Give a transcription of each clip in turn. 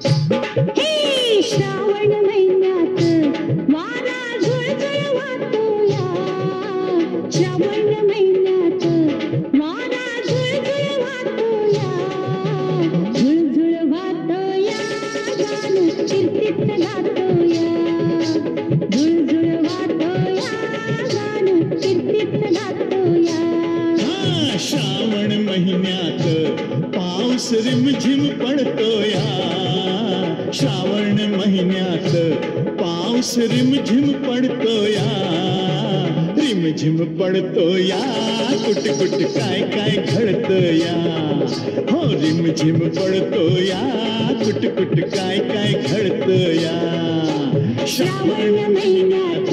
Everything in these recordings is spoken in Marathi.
हे श्रावण महिन्यात वारा झुळझुळ वाहतोया, श्रावण महिन्यात वारा झुळझुळ वाहतोया, झुळझुळ वाहतोया, गाणं कीर्तीत गातोया, झुळझुळ वाहतोया, गाणं कीर्तीत गातोया. श्रावण महिन्यात पाऊस रिमझिम पडतोया, श्रावण महिन्यात पाऊस रिमझिम पडतोया, रिमझिम पडतोया, कुट कुट काय काय घडतोया, हो रिमझिम पडतोया, कुट कुट काय काय घडतोया. श्रावण महिन्यात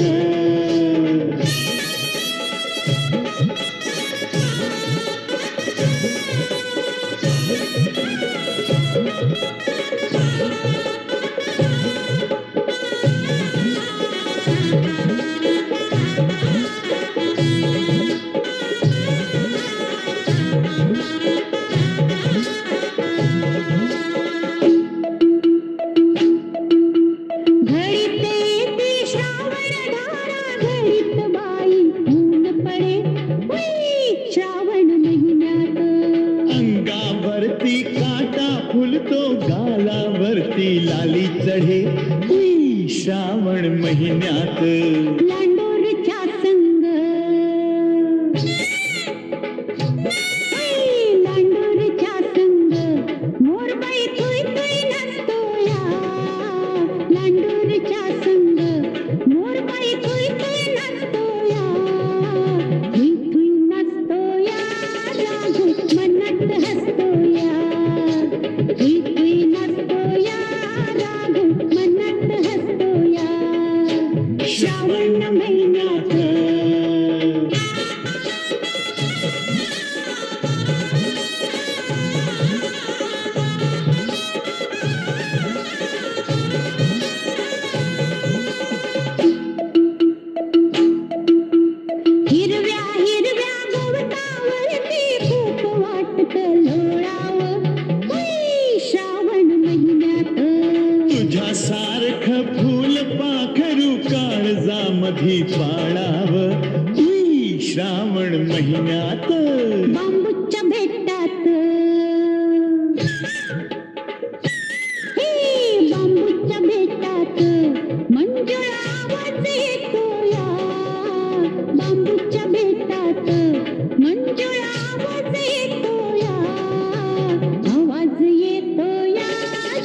अंगावरती काटा फुलतो, गालावरती लाली चढे, श्रावण महिन्यात लांडोरच्या संग, लांडोरच्या संग मोरबाई तुई तुई नसतोया, लांडोरच्या संग मोरबाई तुई तुई नसतोया, तुई तुई नसतोया, राघू मनात हसतोया, तुई तुई नसतोया, राघू मनात हसतोया. श्रावण महिन्यात हिरव्या हिरव्या गवतावरती खूप वाटत लोळावं, श्रावण महिन्यात तुझ्यासारखं फूल पाखरू काळजामधी पाळावं, श्रावण महिन्यात बांबूच्या भेटात, हे बांबूच्या भेटात मंजुळा आवाज येतोया, बांबूच्या भेटात मंजुळा आवाज येतोया, आवाज येतोया,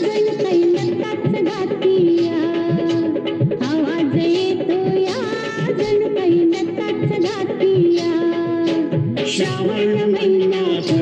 जण कैलासाच गातीया, आवाज येतोया, जण कैलासाच गातीया. श्रावण महिन्यात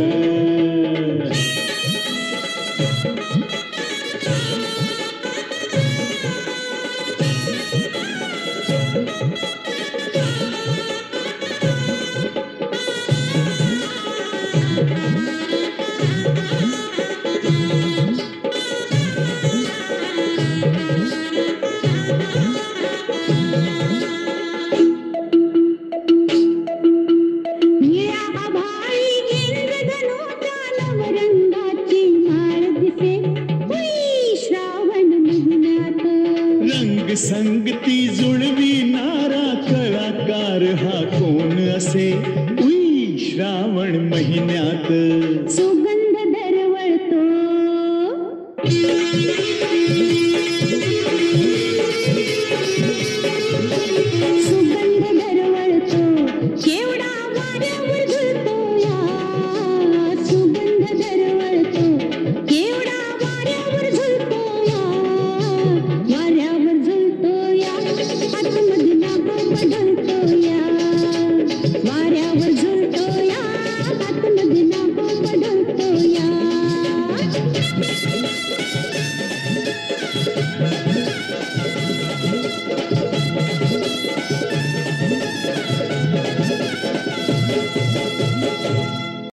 संगती जुळविणारा कलाकार हा कोण असे, श्रावण महिन्यात सुगंध दरवळतो.